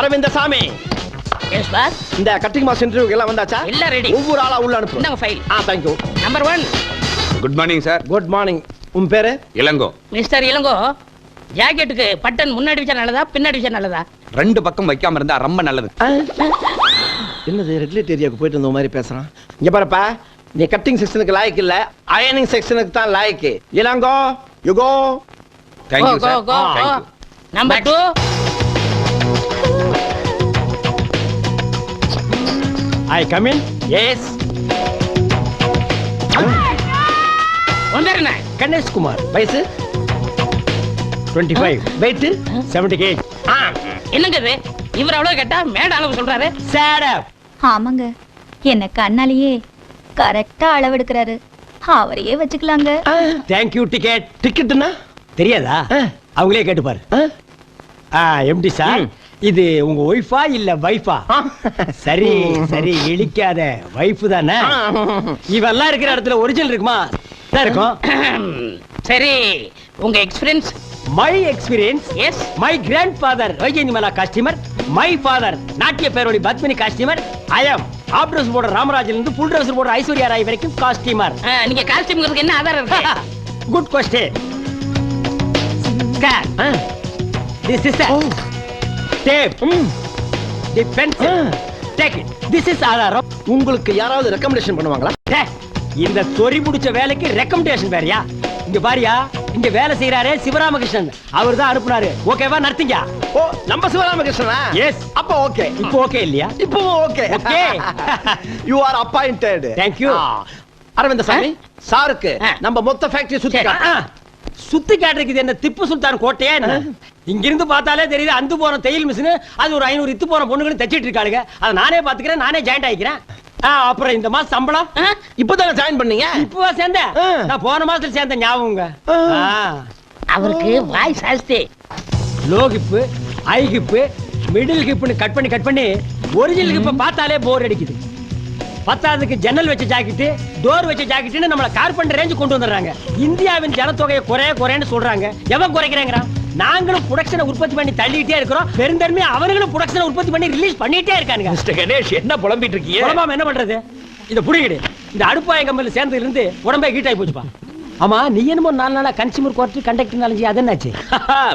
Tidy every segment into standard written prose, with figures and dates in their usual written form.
Arvind Swamy. Yes boss. இந்த cutting மாஸ் இன்டர்வியூக்கு எல்லாம் வந்தாச்சா? எல்லாம் ரெடி. ஒவ்வொரு ஆளா உள்ள அனுப்பு. இந்தாங்க file. thank you. Number 1. Good morning sir. Good morning. உன் பேரு? இளங்கோ. மிஸ்டர் இளங்கோ, ஜாக்கெட்டுக்கு பட்டன் முன்னாடி வச்சா நல்லதா பின்னாடி வச்சா நல்லதா? ரெண்டு பக்கம் வைக்காம இருந்தா ரொம்ப நல்லது. என்னது ரெகுலேட் ஏரியாவுக்கு போயிட்டு வந்த மாதிரி பேசுறான். இங்க பாருப்பா, நீ கட்டிங் செக்ஷனுக்கு லாயக்கு இல்ல, அயனிங் செக்ஷனுக்கு தான் லாயக்கு. Ilango, you go. Thank you sir. Go. Number 2. I come in. Yes. வந்தறனே. கணேஷ் குமார். வயசு 25. weight 70 kg. என்னங்க இது? இவர் அவ்வளவு கேட்டா மேட அளவு சொல்றாரு. Shut up. ஆமாங்க, என்ன கண்ணாலேயே கரெக்டா அளவெடுக்கிறாரு. அவரையே வச்சுக்கலாங்க. Thank you ticket. டிக்கெட்னா தெரியாதா? அவங்களே கேட்டு பாரு. எம்டி சார், இது உங்க ஒய்ஃபா இல்ல வைஃபா? சரி சரி, இழிக்காத. வைஃப் தானே? இவெல்லாம் இருக்கிற இடத்துல ஒரிஜினல் இருக்குமா? இருக்கும். சரி, உங்க experience? My experience? Yes. My grand father Vyjayanthimala customer. My father நாட்டிய பேரோடி Padmini customer. I am of dress போடுற ராமராஜில இருந்து ஃபுல் ட்ரெஸ் போடுற ஐஸ்வர்யா ராய் வரைக்கும் கஸ்டமர். நீங்க காஸ்டியூம்ங்கிறதுக்கு என்ன ஆதாரம் இருக்கு? Good question. Cat. This is a tape. The pencil. Take it. This is ஆதாரம். உங்களுக்கு யாராவது ரெக்கமெண்டேஷன் பண்ணுவாங்களா? இந்த சொறி முடிச்ச வேலைக்கு ரெக்கமெண்டேஷன் வேறயா? இங்க பாரியா, இங்க வேலை செய்யறாரே சிவராமகிருஷ்ணன், அவர் தான் அனுப்புனாரு. ஓகேவா? நடத்துங்க. ஓ, நம்ம சிவராமகிருஷ்ணனா? எஸ். அப்ப ஓகே. இப்போ ஓகே இல்லையா? இப்போ okay. Okay. You are appointed. Thank you. Arvind Swamy, சாருக்கு நம்ம மொத்த ஃபேக்டரி சுத்தி காட்டு. சுத்தி காட்டுறதுக்கு என்ன திப்பு சுல்தான் கோட்டையா என்ன? இங்கிருந்து பார்த்தாலே தெரியுது அந்து போன தையல் மிஷின். அது ஒரு 500 இத்து போன பொண்ணுகளும் தச்சிட்டு இருக்காளுங்க. அதை நானே பாத்துக்கிறேன், நானே ஜாயிண்ட் ஆயிக்கிறேன். அப்புறம் இந்த மாசம் சம்பளம் இப்பதானே ஜாயின் பண்ணீங்க? இப்பவா சேர்ந்த? நான் போன மாசத்துல சேர்ந்த ஞாபகங்க. அவருக்கு வாய் சாஸ்தி. Low hip, high hip, middle ஹிப்னு கட் பண்ணி ஒரிஜினல் ஹிப்ப பார்த்தாலே போர் அடிக்குது. பத்தாவதுக்கு ஜன்னல் வச்ச ஜாக்கெட், டோர் வச்ச ஜாக்கெட்னு நம்மள கார்பெண்டர் ரேஞ்ச் கொண்டு வந்துடுறாங்க. இந்தியாவின் ஜனத்தொகையை குறைன்னு சொல்றாங்க. எவன் குறைக்கிறாங்கறான்? நாங்களும் ப்ரொடக்ஷனை உற்பத்தி பண்ணி தள்ளிட்டே இருக்கிறோம். பெருந்தன்மை அவங்களும் ப்ரொடக்ஷனை உற்பத்தி பண்ணி ரிலீஸ் பண்ணிட்டே இருக்காங்க. மிஸ்டர் கணேஷ், என்ன புலம்பிட்டு இருக்கீங்க? புலம்பாம என்ன பண்றது? இத புடிங்கடி. இந்த அடுப்பாய கம்பெனில சேர்ந்ததுல இருந்து உடம்பே ஹீட் ஆயி போச்சுப்பா. ஆமா, நீ என்னமோ 4 நாளா கன்சியூமர் கோர்ட் கண்டக்டர் நாலேஜ் அது என்னாச்சு?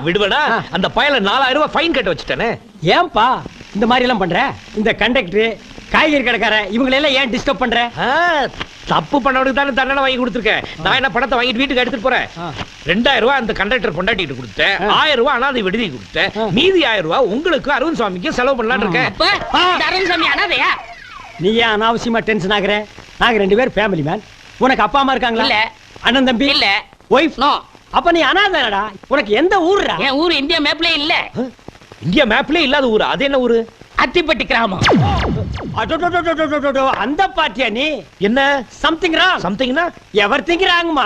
விடுவடா, அந்த பயல 4000 ரூபாய் ஃபைன் கட்ட வச்சிட்டேனே. ஏன்பா இந்த மாதிரி எல்லாம் பண்ற? இந்த கண்டக்டர், காய்கறி கடைக்கார இவங்க எல்லாம் ஏன் டிஸ்டர்ப் பண்ற? தப்பு பண்ணவனுக்கு தானே தண்டனை வாங்கி கொடுத்துருக்கேன். நான் என்ன பணத்தை வாங்கிட்டு வீட்டுக்கு எடுத்துட்டு போறேன். 2000 ரூபாய் அந்த கண்டக்டர் கொண்டாடிட்டு கொடுத்தேன். 1000 ரூபாய் அனாதை விடுதி கொடுத்தேன். மீதி 1000 ரூபாய் உங்களுக்கு அரவிந்த் சுவாமிக்கு செலவு பண்ணலாம்னு இருக்கேன். அரவிந்த் சுவாமி அனாதையா? நீ ஏன் அனாவசியமா டென்ஷன் ஆகுற? நாங்க 2 பேர் ஃபேமிலி மேன். உனக்கு அப்பா அம்மா இருக்காங்களா? இல்ல. அண்ணன் தம்பி? இல்ல. வைஃப்? நோ. அப்ப நீ அனாதைடா. உனக்கு எந்த ஊர்டா? என் ஊர் இந்தியா மேப்ல இல்ல. இந்தியா மேப்ல இல்லாத ஊர். அது என்ன ஊரு? அத்திப்பட்டி கிராமம். அந்த பாட்டியா நீ? என்ன சம்திங் ராங். சம்திங்னா எவர்திங் ராங்மா.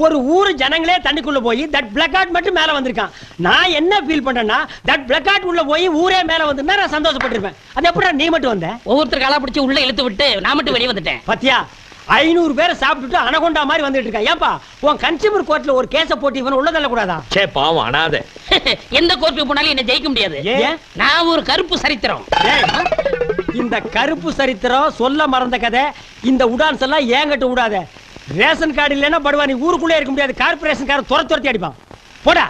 ஒரு ஊரு ஜனங்களே தண்ணிக்குள்ள போய் தட் பிளாக் ஆட் மட்டும் மேல வந்திருக்கான். நான் என்ன ஃபீல் பண்றேன்னா, தட் பிளாக் ஆட் உள்ள போய் ஊரே மேல வந்திருந்தா நான் சந்தோஷப்பட்டிருப்பேன். அது எப்படா நீ மட்டும் வந்த? ஒவ்வொருத்தர் காலா பிடிச்சி உள்ள இழுத்து விட்டு நான் மட்டும் வெளியே வந்துட்டேன். பாத்தியா, 500 பேரை சாப்பிட்டுட்டு அனகொண்டா மாதிரி வந்துட்டு இருக்கா. ஏன்பா உன் கன்சியூமர் கோர்ட்ல ஒரு கேஸ போட்டு இவன் உள்ள தள்ள கூடாதா? சே பாவம் அனாதை. எந்த கோர்ட்டுக்கு போனாலும் என்ன ஜெயிக்க முடியாது. நான் ஒரு கருப்பு சரித்திரம். இந்த கருப்பு சரித்திரம் சொல்ல மறந்த கதை. இந்த உடான்ஸ் எல்லாம் ஏங்கட்டு விடாத. ரேஷன் கார்டு இல்லைன்னா படுவா, நீ ஊருக்குள்ளே இருக்க முடியாது. கார்பரேஷன் காரன் துரத்தி அடிப்பான். போடா.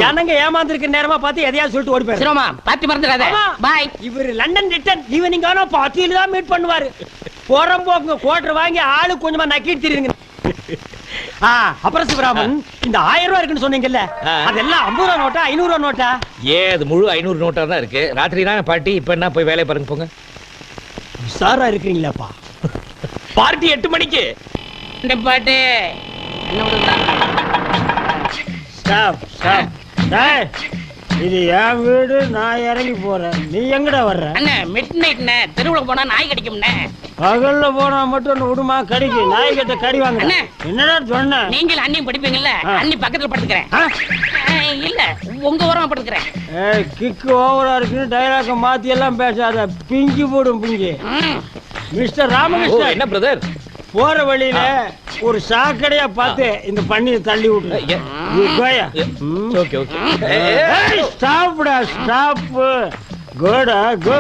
ஜனங்க ஏமாந்துருக்க நேரமா பார்த்து எதையாவது சொல்லிட்டு ஓடி போயிரு. சிரோமா பாத்தி மறந்துடாத. பை. இவர் லண்டன் ரிட்டர்ன் ஈவினிங் ஆனா பார்ட்டியில தான் மீட் பண்ணுவாரு. போறம்போக்கு குவார்டர் வாங்கி ஆளு கொஞ்சமா நக்கிட்டு தெரியுங்க. அப்புறம் சிவராமன், இந்த 1000 ரூபாய் இருக்குன்னு சொன்னீங்கல்ல, அதெல்லாம் 50 ரூபாய் நோட்டா 500 ரூபாய் நோட்டா? அது முழு 500 நோட்டா தான் இருக்கு. ராத்திரி தான் பார்ட்டி. இப்ப என்ன போய் வேலையை பாருங்க போங்க. சாரா இருக்கீங்களாப்பா? பார்ட்டி 8 மணிக்கு. இந்த பாட்டு ஸ்டாப் ஸ்டாப். டேய், இது என் வீடு, நான் இறங்கி போறேன். நீ எங்கடா வர்ற? அண்ணே மிட் நைட்ண்ணே, தெருவுல போனா நாய் கடிக்கும்ண்ணே. பகல்ல போனா மட்டும் விடுமா கடிக்கு? நாய் கிட்ட கடி வாங்க. என்னடா சொன்ன? நீங்கள் அண்ணியும் படிப்பீங்கல்ல, அண்ணி பக்கத்துல படுத்துக்கிறேன். இல்ல உங்க ஓரமா படுத்துக்கிறேன். கிக்கு ஓவரா இருக்குன்னு டைலாக மாத்தி எல்லாம் பேசாத, பிங்கி போடும் பிங்கி. மிஸ்டர் ராமகிருஷ்ணன். என்ன பிரதர்? போற வழியில ஒரு சாக்கடையா பார்த்து இந்த பண்ணி தள்ளி விட்டு. Okay okay. ஸ்டாப்டா ஸ்டாப். கோடா கோ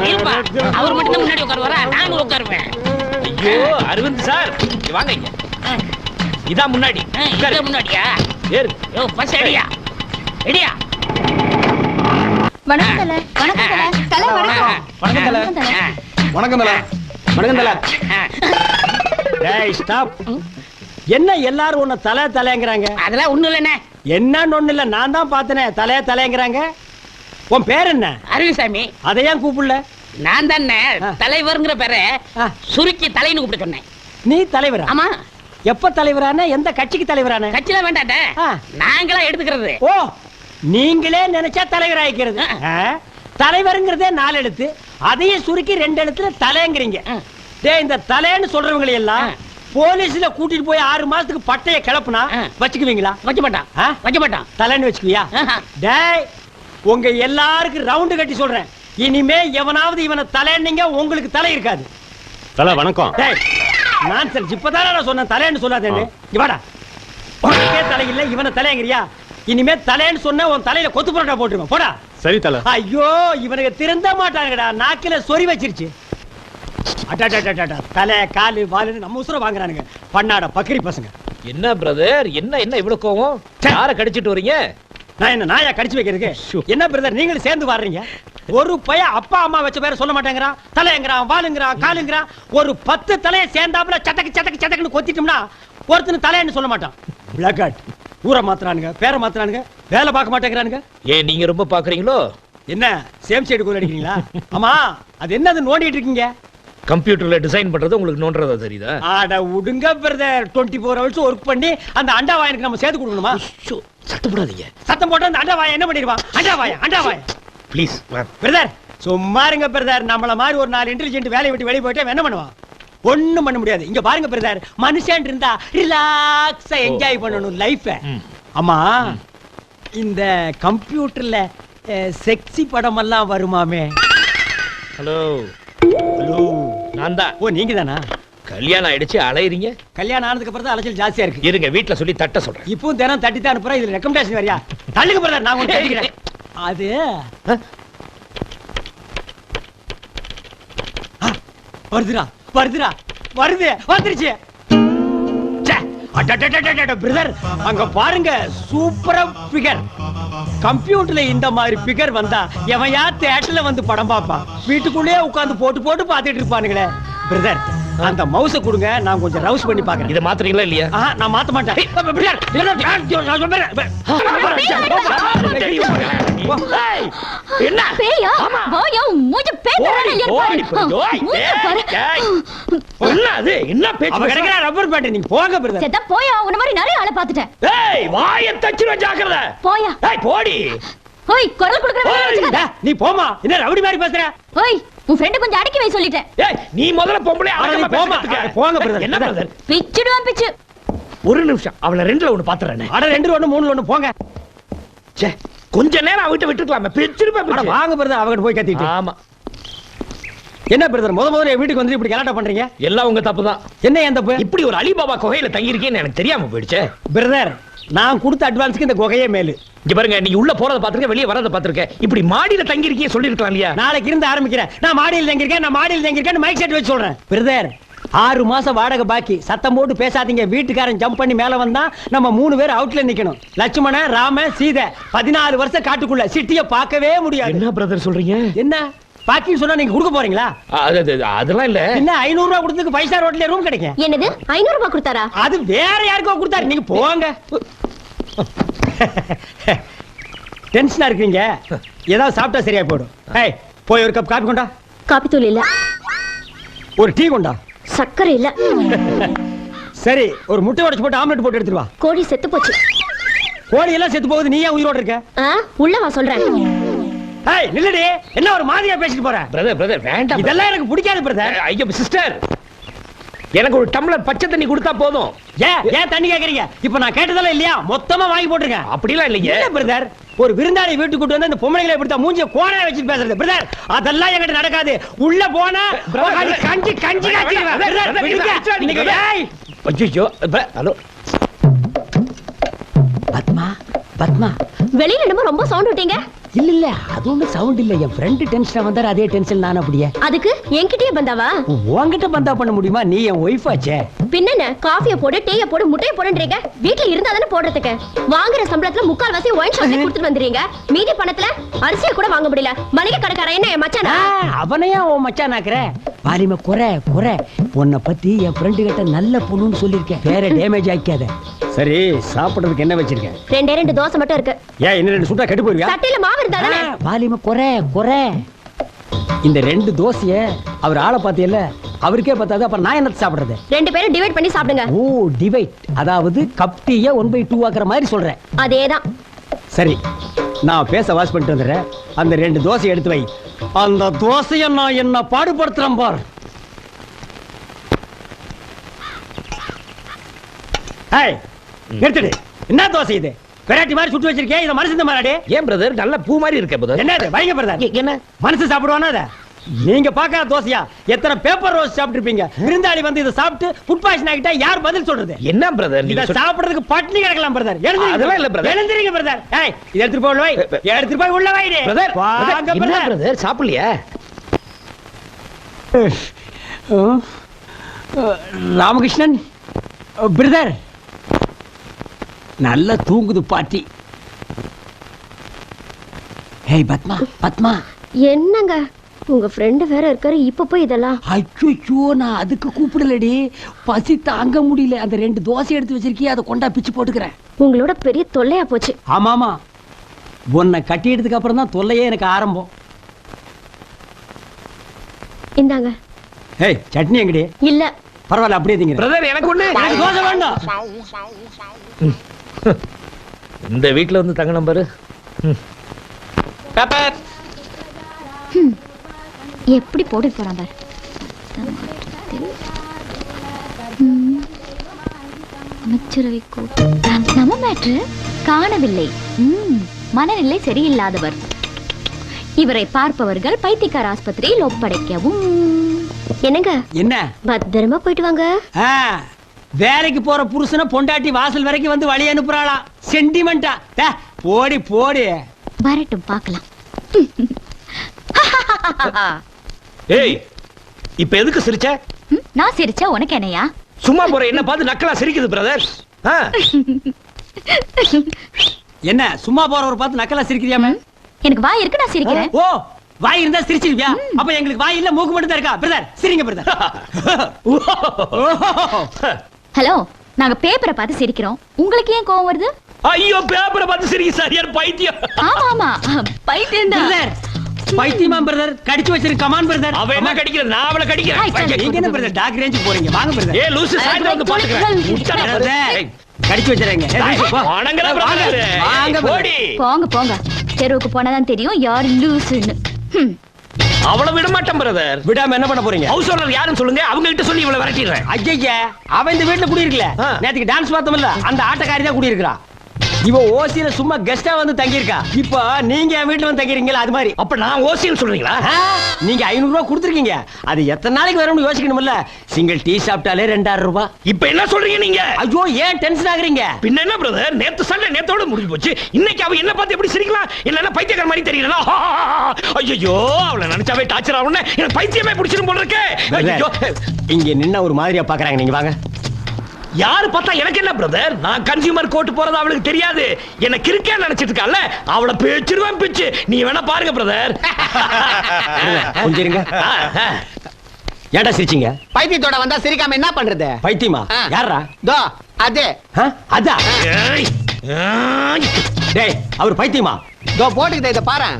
இருப்பா. அவர் மட்டும் தான் முன்னாடி உட்காருவாரா? நானும் உட்காருவேன். ஐயோ அரவிந்த் சார் இங்க வாங்க இங்க. இதான் முன்னாடி இங்க முன்னாடியா? ஏறு. யோ ஃபர்ஸ்ட் ரெடியா? ரெடியா? வணக்கம் தல. வணக்கம் தல. தல வணக்கம். வணக்கம் தல. வணக்கம் தல. வணக்கம் தல. வணக்கம் தல. டேய் ஸ்டாப். என்ன எல்லாரும் உன்னை தலை தலைங்கறாங்க? அதெல்லாம் ஒண்ணும் இல்லண்ணே. என்னன்னு ஒண்ணு இல்ல, நான் தான் பார்த்தனே தலை தலைங்கறாங்க. உன் பேர் என்ன? அரவிசாமி. அதை ஏன் கூப்பிடல? நான் தானே தலைவர்ங்கிற பேரை ஆ. சுருக்கி தலைன்னு கூப்பிட்டு சொன்னேன். நீ தலைவரா? ஆமா. எப்ப தலைவரான? எந்த கட்சிக்கு தலைவரான? கட்சியில வேண்டாட்டே. ஆ. நாங்களா எடுத்துக்கிறது. ஓ, நீங்களே நினைச்சா தலைவர் ஆயிக்கிறது. தலைவருங்கிறதே 4 எழுத்து, அதையும் சுருக்கி 2 எழுத்துல தலைங்கிறீங்க. டேய், இந்த தலைன்னு சொல்றவங்களை எல்லாம் போலீஸ்ல கூட்டிட்டு போய் 6 மாசத்துக்கு பட்டைய கிளப்புனா வச்சுக்குவீங்களா? வைக்க மாட்டான். ஆ? வைக்க மாட்டான். தலைன்னு வச்சுக்குவியா? ஆஹா. டேய், உங்க எல்லாருக்கும் ரவுண்டு கட்டி சொல்றேன், இனிமே எவனாவது இவனை தலைன்னீங்க உங்களுக்கு தலை இருக்காது. தல வணக்கம். டேய், நான் சரி இப்பதானே நான் சொன்னேன் தலைன்னு சொல்லாதேன்னு. இங்க வாடா. உனக்கே தலை இல்ல, இவனை தலைங்கிறியா? இனிமே தலைன்னு சொன்ன உன் தலையில கொத்து புரோட்டா போட்டுருவேன். போடா. சரி தல. ஐயோ, இவனுக்கு திருந்த மாட்டாங்கடா, நாக்கில சொறி வச்சிருச்சு. அடடடடடட, தலை காலு வாலுன்னு நம்ம உசுர வாங்குறானுங்க பண்ணாட பக்கிரி பசங்க. என்ன பிரதர், என்ன என்ன இவ்வளவு கோவம்? யார கடிச்சிட்டு வரீங்க? நான் என்ன நாயா கடிச்சு வைக்கிறதுக்கு? என்ன பிரதர், நீங்களும் சேர்ந்து வர்றீங்க? ஒரு பையன் அப்பா அம்மா வச்ச பேரை சொல்ல மாட்டேங்கிறான். தலைங்கிறான், வாலுங்கிறான், காலுங்கிறான். ஒரு 10 தலையை சேர்ந்தாப்புல சட்டக்கு சட்டக்கு சட்டக்குன்னு கொத்திட்டோம்னா ஒருத்தன் தலைன்னு சொல்ல மாட்டான். பிளாக் ஊரை மாத்துறானுங்க, பேரை மாத்துறானுங்க, வேலை பார்க்க மாட்டேங்கிறானுங்க. ஏன் நீங்க ரொம்ப பாக்குறீங்களோ? என்ன சேம் சைடு கோல் அடிக்கிறீங்களா? ஆமா, அது என்னது நோண்டிட்டு இருக்கீங்க? கம்ப்யூட்டர்ல டிசைன் பண்றது உங்களுக்கு நோன்றதா தெரியுதா? ஆட உடுங்க பிரதர், 24 hours ஒர்க் பண்ணி அந்த அண்டா வாயனுக்கு நம்ம சேர்த்து கொடுக்கணுமா? சத்தம் போடாதீங்க. சத்தம் போட்டு அந்த அண்டா வாயன் என்ன பண்ணிடுவான்? அண்டா வாயன் ப்ளீஸ் பிரதர், சும்மா இருங்க பிரதர். நம்மள மாதிரி ஒரு 4 இன்டெலிஜென்ட் வேலையை விட்டு வெளியே போயிட்டு என்ன பண்ணுவான்? ஒண்ணும் பண்ண முடியாது. இங்க பாருங்க பிரதர், மனுஷன் இருந்தா ரிலாக்ஸா என்ஜாய் பண்ணணும் லைஃப. ஆமா, இந்த கம்ப்யூட்டர்ல செக்ஸி படம் எல்லாம் வருமாமே? ஹலோ ஹலோ, நான் தான். ஓ நீங்க தானா? கல்யாணம் ஆயிடுச்சு அலையறீங்க? கல்யாணம் ஆனதுக்கு அப்புறம் தான் அலைச்சல் ஜாஸ்தியா இருக்கு. இருங்க, வீட்ல சொல்லி தட்ட சொல்றேன். இப்போ தினம் தட்டி தான் அனுப்புறேன். இதுல ரெக்கமெண்டேஷன் வரியா? தள்ளுங்க பிரதர், நான் உங்களுக்கு கேட்கிறேன். அது வருதுடா வருதுடா வருது வந்துருச்சு. பிரதர், அங்க பாருங்க, சூப்பரா பிகர். கம்ப்யூட்டர்ல இந்த மாதிரி பிகர் வந்தா எவையா தியேட்டர்ல வந்து படம் பாப்பான்? வீட்டுக்குள்ளேயே உட்கார்ந்து போட்டு போட்டு பாத்துட்டு இருப்பானுங்களே. பிரதர், அந்த மவுஸ கொடுங்க, நான் கொஞ்சம் ரவுஸ் பண்ணி பாக்குறேன். இத மாத்துறீங்களா இல்லையா? நான் மாத்த மாட்டேன். என்ன பேயா? வாயா, மூஞ்ச பேத்தறானே இல்லையா பாரு. அது என்ன பேச்சு? அவ கிடைக்கிற ரப்பர் பேண்ட், நீங்க போங்க பிரதர். செத்த போயா, உன்ன மாதிரி நிறைய ஆளை பாத்துட்டேன். ஏய், வாயை தச்சிர ஜாக்கிரதை. போயா. ஏய், போடி. ஓய், குரல் குடுக்குற வேலை வச்சுக்காத. நீ போமா, என்ன ரவுடி மாதிரி பேசுற? ஓய், உன் ஃப்ரெண்ட் கொஞ்சம் அடக்கி வை சொல்லிட்டேன். ஏய், நீ முதல்ல பொம்பளை நீ போமா. போங்க பிரதர். என்ன பிரதர்? பிச்சுடுவான் பிச்சு. ஒரு நிமிஷம், அவள 2ல ஒன்னு பாத்துறேனே. அட 2 1 3 1 போங்க. ச்சே, கொஞ்ச நேரம் அவட்ட விட்டுக்கலாமே. பிச்சிருப்பா அட பிச்சு. வாங்க பிரதர், அவகிட்ட போய் கத்திட்டு. ஆமா, என்ன பிரதர், முதல்ல வீட்டுக்கு வந்து இப்படி கலாட்டா பண்றீங்க? எல்லாம் உங்க தப்பு தான். என்ன என் தப்பு? இப்படி ஒரு அலிபாபா குகையில தங்கி இருக்கேன்னு எனக்கு தெரியாம போயிடுச்சே. பிரதர், நான் கொடுத்த அட்வான்ஸ்க்கு இந்த குகையே மேலு. இங்க பாருங்க, நீங்க உள்ள போறத பாத்துருக்க, வெளிய வரத பாத்துருக்க. இப்படி மாடியில தங்கி இருக்கீங்க சொல்லிருக்கலாம் இல்லையா? நாளைக்கு இருந்து ஆரம்பிக்கிறேன். நான் மாடியில் தங்கியிருக்கேன், நான் மாடியில் தங்கியிருக்கேன் மைக் செட் வச்சு சொல்றேன். பிரதர், 6 மாசம் வாடகை பாக்கி. சத்தம் போட்டு பேசாதீங்க. வீட்டுக்காரன் ஜம்ப் பண்ணி மேல வந்தா நம்ம 3 பேர் அவுட்ல நிக்கணும். லட்சுமணன், ராம, சீதை 14 வருஷம் காட்டுக்குள்ள சிட்டிய பார்க்கவே முடியாது. என்ன பிரதர் சொல்றீங்க? என்ன பாக்கின்னு சொன்னா நீங்க கொடுக்க போறீங்களா? அதெல்லாம் இல்ல. என்ன 500 ரூபாய் கொடுத்ததுக்கு 5 ஸ்டார் ஹோட்டல்ல ரூம் கிடைக்கும்? என்னது 500 ரூபாய் கொடுத்தாரா? அது வேற யாருக்கோ கொடுத்தாரு, நீங்க போங்க. டென்ஷனா இருக்கீங்க, ஏதாவது சாப்பிட்டா சரியா போயிடும். ஏய், போய் ஒரு கப் காபி கொண்டா. காபி தூள் இல்ல. ஒரு டீ கொண்டா. சக்கரை இல்ல. சரி, ஒரு முட்டை உடைச்சு போட்டு ஆம்லெட் போட்டு எடுத்துட்டு வா. கோழி செத்து போச்சு. கோழி எல்லாம் செத்து போகுது, நீ ஏன் உயிரோட இருக்க? உள்ள வா சொல்றேன். ஏய் நில்லுடி, என்ன ஒரு மாதிரியா பேசிட்டு போற? பிரதர் வேண்டாம். இதெல்லாம் எனக்கு பிடிக்காது பிரதர். ஐயோ சிஸ்டர், எனக்கு ஒரு டம்ளர் பச்சை தண்ணி கொடுத்தா போதும். ஏன் தண்ணி கேக்குறீங்க? இப்ப நான் கேட்டதெல்லாம் இல்லையா? மொத்தமா வாங்கி போட்டுருக்கேன். அப்படிலாம் இல்லைங்க பிரதர். ஒரு விருந்தாளி வீட்டுக்கு கூட்டு வந்து அந்த பொம்பளைகளை இப்படி மூஞ்சிய கோணா வச்சு பேசுறது பிரதர், அதெல்லாம் என்கிட்ட நடக்காது. உள்ள போனா கஞ்சி கஞ்சி ஐயோ. ஹலோ பத்மா, பத்மா, வெளியில என்னமோ ரொம்ப சவுண்ட் விட்டீங்க. இல்ல இல்ல அது ஒண்ணு சவுண்ட் இல்ல, என் ஃப்ரெண்டு டென்ஷனா வந்தாரு, அதே டென்ஷன் நான் அப்படியே. அதுக்கு என்கிட்டயே பந்தாவா? உன்கிட்ட பந்தா பண்ண முடியுமா? நீ என் ஒய்ஃப் ஆச்சே. பின்னென்ன, காஃபியை போடு, டீயை போடு, முட்டையை போடுன்றீங்க. வீட்டுல இருந்தா தானே போடுறதுக்கு. வாங்குற சம்பளத்துல 3/4 ஒயின் ஷாப்ல கொடுத்துட்டு வந்துறீங்க. மீதி பணத்துல அரிசியை கூட வாங்க முடியல. மளிகை கடைக்காரன் என்ன என் மச்சானா? அவனையா உன் மச்சான் ஆக்குற? பாலிம குறை குறை. உன்னை பத்தி என் ஃப்ரெண்டு கிட்ட நல்ல பொண்ணுன்னு சொல்லிருக்கேன். வேற டேமேஜ் ஆக்காத. சரி, சாப்பிடுறதுக்கு என்ன வச்சிருக்கேன்? 2 தோசை மட்டும் இருக்கு. ஏன் இன்னும் 2 சுட்டா கெட்டு போயிருவியா? சட்டையில மாவு இருந்தா தானே. பாலிம குறை குறை. இந்த 2 தோசைய அவர் ஆளை பாத்தியல்ல, அவருக்கே பத்தாது, அப்புறம் நான் என்னத்தை சாப்பிடுறது? 2 பேரும் டிவைட் பண்ணி சாப்பிடுங்க. ஓ, டிவைட். அதாவது கப் டீயை 1/2 ஆக்குற மாதிரி சொல்றேன். அதேதான். சரி, நான் பேச வாஷ் பண்ணிட்டு வந்துடுறேன். அந்த 2 தோசை எடுத்து வை. அந்த தோசையை நான் என்ன பாடுபடுத்துறேன் பார். ஏய், எடுத்துடு. என்ன தோசை இது? வெரைட்டி மாதிரி சுட்டு வச்சிருக்கேன். இத மனுஷன் மாறாடே. ஏன் பிரதர் நல்ல பூ மாதிரி இருக்க பிரதர்? என்ன இது? வைங்க பிரதர். என்ன மனுஷன் சாப்பிடுவானா அத? நீங்க பாக்காத தோசையா? எத்தனை பேப்பர் ரோஸ் சாப்பிட்டுருப்பீங்க. விருந்தாளி வந்து இத சாப்பிட்டு ஃபுட் பாய்சன் ஆகிட்டா யார் பதில் சொல்றது? என்ன பிரதர் இத சாப்பிடுறதுக்கு பட்டினி கிடக்கலாம் பிரதர். அதெல்லாம் இல்ல பிரதர். எழுந்திருங்க பிரதர். ஏய், இத எடுத்து போய் உள்ள வை. எடுத்து போய் உள்ள வைடி பிரதர். வாங்க என்ன பிரதர். பிரதர் சாப்பிடலையா? ராமகிருஷ்ணன் பிரதர், நல்ல தூங்குது பாட்டி. ஏய் பத்மா, பத்மா. என்னங்க, உங்க ஃப்ரெண்டு வேற இருக்காரு, இப்ப போய் இதெல்லாம்? அச்சோ, நான் அதுக்கு கூப்பிடலடி. பசி தாங்க முடியல. அந்த 2 தோசை எடுத்து வச்சிருக்கிய, அதை கொண்டா பிச்சு போட்டுக்கிறேன். உங்களோட பெரிய தொல்லையா போச்சு. ஆமாமா, உன்னை கட்டியதுக்கு அப்புறம் தான் தொல்லையே எனக்கு ஆரம்பம். இந்தாங்க. ஏய், சட்னி எங்கடி? இல்ல. பரவாயில்ல, அப்படியே திங்க பிரதர். எனக்கு ஒண்ணு. எனக்கு தோசை வேண்டாம். இந்த வீட்ல வந்து தங்க நம்பரு பேப்பர் எப்படி போட்டு போறான் பாரு. அமைச்சரவை கூட்டம். நம்ம மேட்ரு காணவில்லை. மனநிலை சரியில்லாதவர். இவரை பார்ப்பவர்கள் பைத்தியக்கார ஆஸ்பத்திரியில் ஒப்படைக்கவும். என்னங்க? என்ன? பத்திரமா போயிட்டு வாங்க. வேலைக்கு போற புருஷனை பொண்டாட்டி வாசல் வரைக்கும் வந்து வழி அனுப்புறாளா? சென்டிமெண்டா? போடி போடி. வரட்டும் பார்க்கலாம். ஏய், இப்ப எதுக்கு சிரிச்ச? நான் சிரிச்சா உனக்கு என்னையா? சும்மா போற என்ன பார்த்து நக்கலா சிரிக்குது பிரதர். என்ன சும்மா போறவர் பார்த்து நக்கலா சிரிக்கிறியாமே? எனக்கு வாய் இருக்கு, நான் சிரிக்கிறேன். ஓ, வாய் இருந்தா சிரிச்சிருவியா? அப்ப எங்களுக்கு வாய் இல்ல, மூக்கு மட்டும் தான் இருக்கா? பிரதர் சிரிங்க பிரதர். ஹலோ, நாங்க பேப்பரை பார்த்து சிரிக்கிறோம். உங்களுக்கு ஏன் கோவம் வருது? ஐயோ, பேப்பரை பார்த்து சிரிக்க சரியான பைத்தியம். ஆமா ஆமா, பைத்தியம் தான். பிரதர், பைத்தியமா பிரதர்? கடிச்சு வச்சிருக்க. Come on brother. அவ என்ன கடிக்கிறது? நான் அவளை கடிக்கிறேன். நீங்க என்ன பிரதர் டாக் ரேஞ்சுக்கு போறீங்க? வாங்க பிரதர். ஏ லூசு, சாயந்தரம் வந்து பாத்துக்கிறேன். பிரதர், கடிச்சு வச்சிரங்க. வாங்க போடி. போங்க போங்க, தெருவுக்கு போனாதான் தெரியும் யார் லூசுன்னு. அவளை விட மாட்டேன் பிரதர். விடாம என்ன பண்ண போறீங்க? ஹவுஸ் ஓனர் யாருன்னு சொல்லுங்க, அவங்க கிட்ட சொல்லி இவளை விரட்டிடுறேன். ஐயா, அவன் இந்த வீட்டுல குடியிருக்கல. நேத்துக்கு டான்ஸ் பார்த்தோம்ல, அந்த ஆட்டக்காரி தான் குடியிருக்கா. இவ ஓசியில சும்மா கெஸ்டா வந்து தங்கி இருக்கா. இப்ப நீங்க என் வீட்டுல வந்து தங்கிறீங்களா? அது மாதிரி. அப்ப நான் ஓசின்னு சொல்றீங்களா? நீங்க 500 ரூபாய் கொடுத்துருக்கீங்க. அது எத்தனை நாளைக்கு வரும்னு யோசிக்கணும்ல. சிங்கிள் டீ சாப்பிட்டாலே 2000 ரூபாய். இப்ப என்ன சொல்றீங்க நீங்க? ஐயோ, ஏன் டென்ஷன் ஆகுறீங்க? பின்ன என்ன பிரதர், நேத்து சண்டை நேத்தோட முடிஞ்சு போச்சு. இன்னைக்கு அவ என்ன பார்த்து எப்படி சிரிக்கலாம்? இல்லன்னா பைத்தியக்கார மாதிரி தெரியல. ஐயோ, அவளை நினைச்சாவே டார்ச்சர் ஆகும்னு எனக்கு பைத்தியமே பிடிச்சிரும் போல இருக்கே. ஐயோ, இங்க நின்ன ஒரு மாதிரியா பாக்குறாங்க. நீங்க வாங்க. யாரு பார்த்தா எனக்கு என்ன பிரதர்? நான் கன்சியூமர் கோர்ட் போறது அவளுக்கு தெரியாது. என்ன கிறுக்கே நினைச்சிட்டு இருக்கால, அவளை பேச்சிருவேன் பிச்சு. நீ வேணா பாருங்க பிரதர். கொஞ்சம் இருங்க. ஏன்டா சிரிச்சீங்க? பைத்தியத்தோட வந்தா சிரிக்காம என்ன பண்றது? பைத்தியமா? யாரா? தோ அதே. அதா? டேய், அவர் பைத்தியமா? தோ போட்டுக்கிட்ட இத பாரு.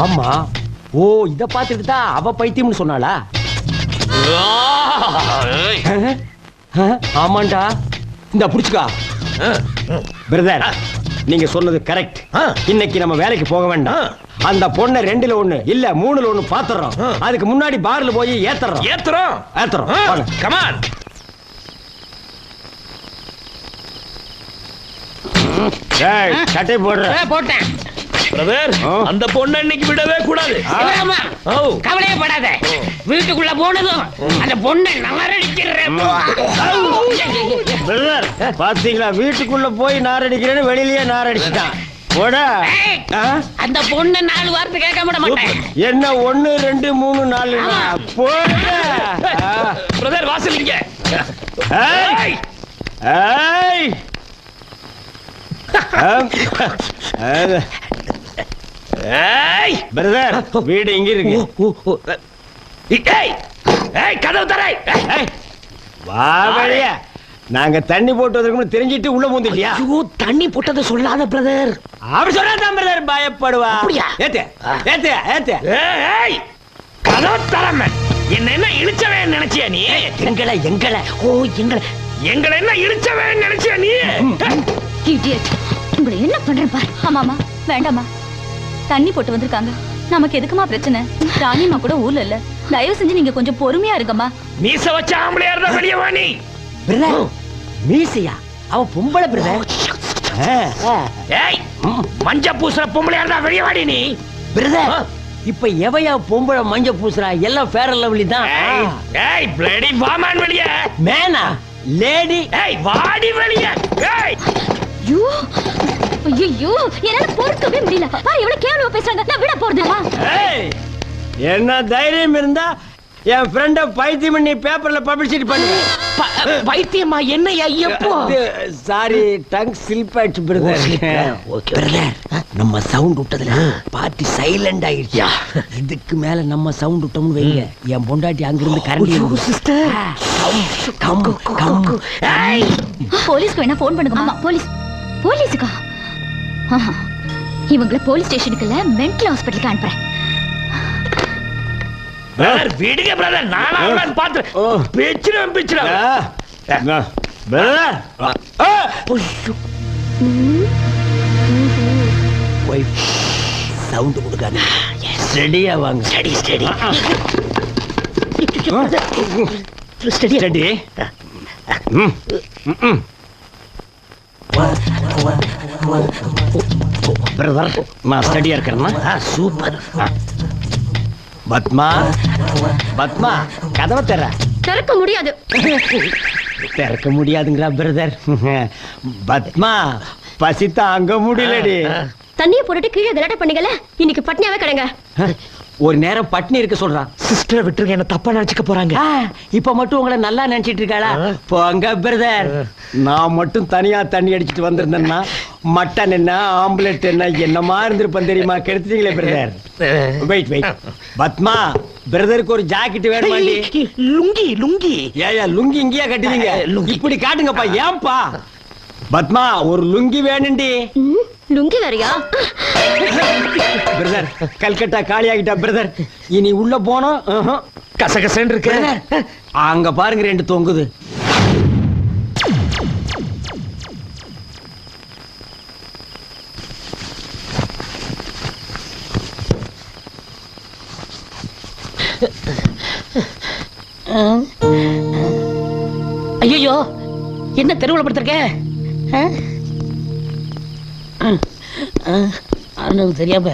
ஆமா. ஓ, இத பாத்துட்டு தான் அவ பைத்தியம்னு சொன்னாளா? ஆமாண்டா, இந்த புடிச்சுக்கா. பிரதர், நீங்க சொன்னது கரெக்ட். இன்னைக்கு நம்ம வேலைக்கு போக வேண்டாம். அந்த பொண்ணை 2ல 1 இல்ல 3ல 1 பாத்துறோம். அதுக்கு முன்னாடி பார்ல போய் ஏத்துறோம். கமான். சட்டை போடுற. போட்டேன் பிரதர். அந்த பொண்ணை இன்னைக்கு விடவே கூடாது. கவலையே படாத. வீட்டுக்குள்ள போனதும் அந்த பொண்ணை நாரடிக்கிறேன். பிரதர், பாத்தீங்களா? வீட்டுக்குள்ள போய் நாரடிக்கிறேன்னு வெளியிலேயே நாரடிச்சுட்டான். போடா. ஏய், ஆ? அந்த பொண்ணு 4 வார்த்தை கேட்க விட மாட்டேன். என்ன 1 2 3 4 போடா. பிரதர் வாசல் இங்க. ஏய். ஏய். ஏய் பிரதர் வீடு இங்க இருக்கு. ஏய் ஏய் கதவு தரை. ஏய், வா வெளிய. நாங்க தண்ணி போட்டு வந்திருக்கோம்னு தெரிஞ்சிட்டு உள்ள பூந்துட்டியா? ஐயோ தண்ணி போட்டதை சொல்லாத பிரதர். அப்படி சொன்னா பிரதர் பயப்படுவா. அப்படியா? ஏத்து ஏத்து ஏத்து. ஏய் கதவு தரமே. என்ன இழுச்சவே நினைச்சியா நீ? எங்களை எங்களை என்ன இழுச்சவே நினைச்சியா நீ? இடியட். உங்களை என்ன பண்றேன் பாரு. ஆமாமா வேண்டாமா. தண்ணி போட்டு வந்திருக்காங்க. நமக்கு எதுக்குமா பிரச்சனை? ராணிமா கூட ஊர்ல இல்ல. தயவு செஞ்சு நீங்க கொஞ்சம் பொறுமையா இருங்கம்மா. மீச வச்ச ஆம்பளையா இருந்தா வெளியே வா நீ. பிரதர் மீசியா? அவ பொம்பளை பிரதர். ஏய் மஞ்ச பூசுற பொம்பளையா இருந்தா வெளியே வாடி நீ. பிரதர் இப்ப எவையா பொம்பளை மஞ்ச பூசுறா? எல்லாம் ஃபேர் அண்ட் லவ்லி தான். ஏய் பிளடி வாமான் வெளியே. மேனா லேடி. ஏய் வாடி வெளியே. ஏய் ஐயோ ஐயோ என்னால பொறுக்கவே முடியல. பாரு எவ்வளவு கேவலமா பேசுறாங்க. நான் விட போறதேமா. ஏய் என்ன தைரியம் இருந்தா என் ஃப்ரெண்ட பைத்தியம் பண்ணி பேப்பர்ல பப்ளிசிட்டி பண்ணுவேன். பைத்தியமா என்னையா எப்போ? சாரி டங் ஸ்லிப் ஆயிடுச்சு பிரதர். ஓகே பிரதர் நம்ம சவுண்ட் விட்டதுல பார்ட்டி சைலண்ட் ஆயிடுச்சு. இதுக்கு மேல நம்ம சவுண்ட் விட்டோம்னு வைங்க, என் பொண்டாட்டி அங்கிருந்து கரண்ட் சிஸ்டர். Come come. ஏய் போலீஸ்க்கு வேணா ஃபோன் பண்ணுங்க. ஆமா போலீஸ். போலீஸுக்கா? ஆஹா. இவங்கள போலீஸ் ஸ்டேஷனுக்கு இல்ல மென்டல் ஹாஸ்பிடலுக்கு அனுப்புறேன். பிரதர் விடுங்க பிரதர். நானா அவளை பார்த்து பிச்சிரும். பிரதர் ஒய்ஃப் சவுண்ட் கொடுக்காது. ரெடியா வாங்க. Study study study ready. Brother நான் ஸ்டடியா இருக்கிறேன்னா சூப்பர். பத்மா பத்மா கதவை தர. திறக்க முடியாது. திறக்க முடியாதுங்களா பிரதர்? பத்மா பசி தாங்க முடியலடி. தண்ணிய போட்டுட்டு கீழே கலாட்ட பண்ணீங்கல, இன்னைக்கு பட்னியாவே கிடங்க. ஒரு நேரம் பட்னி இருக்க சொல்றான். சிஸ்டரை விட்டுருங்க, என்ன தப்பா நினைச்சுக்க போறாங்க. இப்ப மட்டும் உங்களை நல்லா நினைச்சிட்டு இருக்காளா? போங்க பிரதர். நான் மட்டும் தனியா தண்ணி அடிச்சிட்டு வந்திருந்தேன்னா மட்டன் என்ன ஆம்புலெட் என்ன என்னமா இருந்திருப்பேன் தெரியுமா? கெடுத்துட்டீங்களே பிரதர். Wait wait. பத்மா பிரதருக்கு ஒரு ஜாக்கெட் வேணுமாண்டி? லுங்கி லுங்கி. ஏயா லுங்கி இங்கேயா கட்டுவீங்க? இப்படி காட்டுங்கப்பா. ஏன்பா பத்மா ஒரு லுங்கி வேணுண்டி. லுங்கி வேறையா? பிரதர் கல்கட்டா காலி ஆகிட்டா பிரதர். இனி உள்ள போனோம் கசகசன்னு இருக்கு. அங்க பாருங்க 2 தொங்குது. ஐயோ என்ன தெருவுல படுத்திருக்க? அண்ணனுக்கு தெரியாம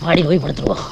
மாடி போய் படுத்துருவோம்.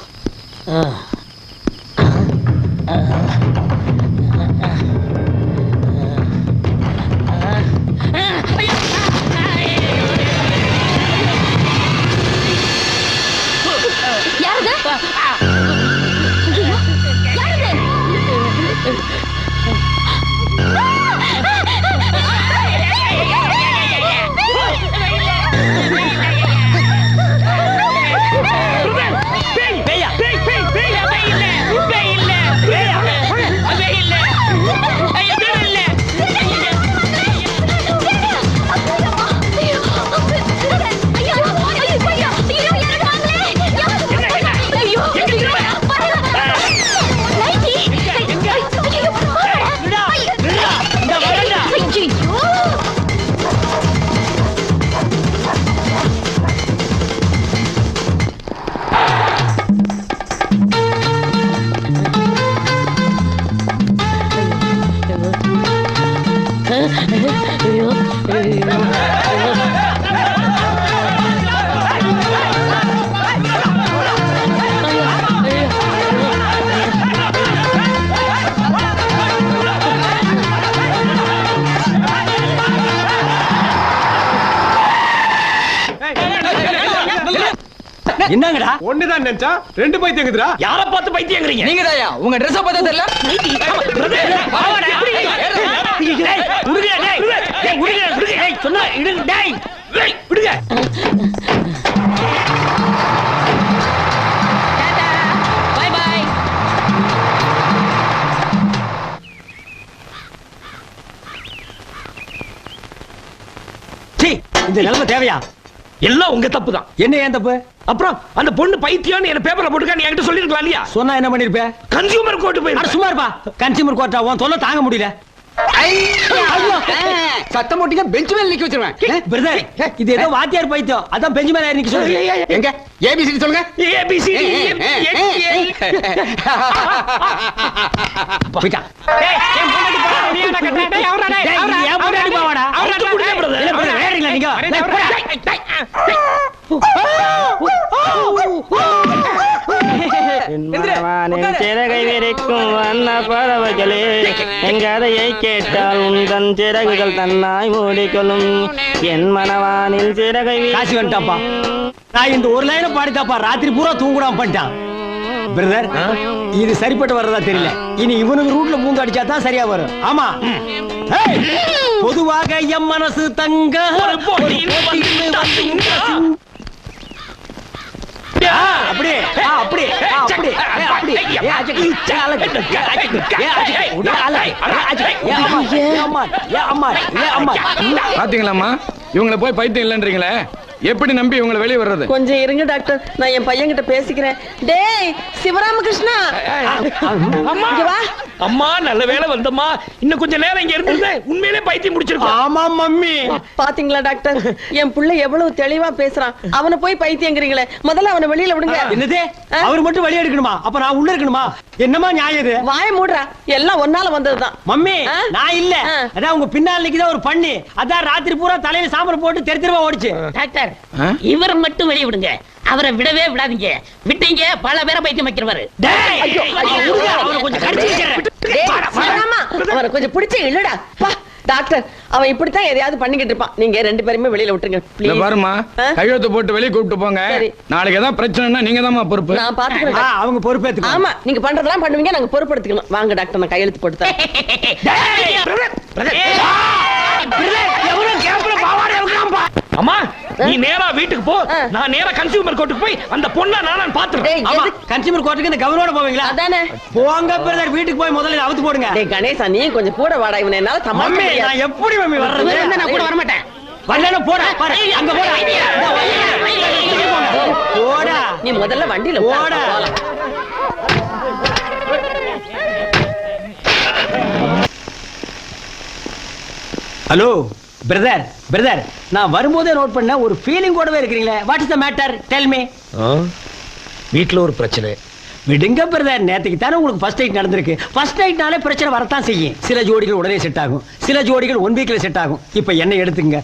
என்னங்கடா ஒண்ணுதான் நினைச்சா ரெண்டு பைத்தியங்குதுடா. யார பார்த்து பைத்தியங்கறீங்க? நீங்க தாயா உங்க ட்ரெஸ் பார்த்தா தெரியல. சொன்னா இடுங்க டேய் விடுங்க. By by. சீ இந்த நிலைமை தேவையா? எல்லாம் உங்க தப்பு தான். என்ன ஏன் தப்பு? அப்புறம் அந்த பொண்ணு பைத்தியம்னு என்ன பேப்பர்ல போட்டுக்கா நீ என்கிட்ட சொல்லிருக்கலாம் இல்லையா? சொன்னா என்ன பண்ணிருப்ப? கன்சியூமர் கோர்ட் அட போய் சும்மா இருப்பா. கன்சியூமர் கோர்ட்டா உன் தொல்லை தாங்க முடியல. சத்தம் போட்டீங்க பெஞ்ச் மேல நிக்க வச்சிருவேன். பிரதர் இது ஏதோ வாத்தியார் பைத்தியம். அதான் பெஞ்சு மேல ஏறி நிக்க சொல்லுங்க. எங்க ஏபிசிடி சொல்லுங்க. ஏபிசிடி போய்டா. டேய் என் பொண்டாட்டி பாவா நீ என்ன கட்டடா? டேய் அவரா டேய் டேய், இது என் பொண்டாட்டி பாவாடா. அவரா குடிங்க பிரதர். இல்ல பிரதர் வேறீங்களா நீங்க? சிறகை விரிக்கும் வண்ண பறவைகளே என் கதையை கேட்டால் உந்தன் சிறகுகள் தன்னாய் மூடிக்கொள்ளும் என் மனவானில் சிறகை காசி வந்துட்டாப்பா. நான் இந்த ஒரு லைனை பாடித்தாப்பா ராத்திரி பூரா தூங்குடாம பண்ணிட்டான். பிரதர் இது சரிப்பட்டு வர்றதா தெரியல. இனி இவனுக்கு ரூட்ல பூந்து அடிச்சா தான் சரியா வரும். ஆமா ஏய், பொதுவாக எம் மனசு தங்க ஒரு போட்டியில் அப்படியே அப்படியே அப்படியே அப்படியே பாத்தீங்களாம்மா இவங்களை போய் பைத்தியம் இல்லன்றீங்களே. எப்படி நம்பி இவங்களை வெளியே வர்றது? கொஞ்சம் இருங்க டாக்டர், நான் என் பையன் கிட்ட பேசிக்கிறேன். டேய் சிவராமகிருஷ்ணா, அம்மா இங்க வா. அம்மா நல்ல வேளை வந்தம்மா. இன்னும் கொஞ்ச நேரம் இங்க இருந்திருந்தே உண்மையிலே பைத்தியம் முடிச்சிருக்கோம். ஆமா மம்மி. பாத்தீங்களா டாக்டர், என் புள்ள எவ்வளவு தெளிவா பேசுறான். அவனை போய் பைத்தியங்கிறீங்களே, முதல்ல அவனை வெளியில விடுங்க. என்னது அவர் மட்டும் வெளியே எடுக்கணுமா? அப்ப நான் உள்ள இருக்கணுமா? என்னமா நியாயம் இது? வாய மூடுறா, எல்லாம் ஒன்னால வந்ததுதான். மம்மி ஆ? நான் இல்ல. அதான் உங்க பின்னால நிக்குதா ஒரு பண்ணி. அதான் ராத்திரி பூரா தலையில சாம்பல் போட்டு தெருவா ஓடிச்சு. டாக்டர் இவரை மட்டும் வெளிய விடுங்க. அவரை விடவே விடாதீங்க. விட்டீங்க பல பேரை பைத்தியம் வைக்கிறவாரு. டேய் அவனை கொஞ்சம் கடிச்சு வச்சிடுறேன். டேய், சிவராமா, அவனை கொஞ்சம் பிடிச்சு இல்லடா. பா டாக்டர், அவன் இப்படித்தான் எதையாவது பண்ணிக்கிட்டு இருப்பான். நீங்க ரெண்டு பேருமே வெளியில விட்டுருங்க இல்ல ப்ளீஸ். பாருமா கையெழுத்து போட்டு வெளியே கூப்பிட்டு போங்க. சரி. நாளைக்கு ஏதாவது பிரச்சனைனா நீங்க தான் பொறுப்பு. நான் பாத்துக்கிறேன் டாக்டர். அவங்க பொறுப்பேத்துக்கோ. ஆமா, நீங்க பண்றதெல்லாம் பண்ணுவீங்க, நாங்க பொறுப்படுத்திக்கணும். வாங்க டாக்டர், நான் கையெழுத்து போட்டு தரேன். அம்மா நீ நேரா வீட்டுக்கு போ. நான் நேரா கன்சியூமர் கோர்ட்டுக்கு போய் அந்த பொண்ணை நான் பாத்துறேன். டேய், ஆமா எதுக்கு? கன்சியூமர் கோர்ட்டுக்கு இந்த கவரோட போவீங்களா? அதானே. போங்க பிரதர், வீட்டுக்கு போய் முதல்ல அவுத்து போடுங்க. டேய் கணேசா, நீ கொஞ்சம் கூட வாடா. இவனை என்னால சமாளிக்க மம்மி முடியாது. நான் எப்படி மம்மி வர்றது? இவர் இருந்தா நான் கூட வர மாட்டேன். வரலனா போடா பாரு. அங்க போடா. இங்க போங்க. போடா. நீ முதல்ல வண்டியில போடா. போலாம். ஹலோ பிரதர் பிரதர், நான் வரும்போதே நோட் பண்ண ஒரு ஃபீலிங் கூடவே இருக்கிறீங்களே. What is the matter? Tell me. வீட்டுல ஒரு பிரச்சனை. விடுங்க பிரதர், நேத்துக்கு தானே உங்களுக்கு ஃபர்ஸ்ட் நைட் நடந்திருக்கு. ஃபர்ஸ்ட் நைட்னாலே பிரச்சனை வரத்தான் செய்யும். சில ஜோடிகள் உடனே செட் ஆகும், சில ஜோடிகள் 1 வீக்ல செட் ஆகும். இப்போ என்ன எடுத்துங்க,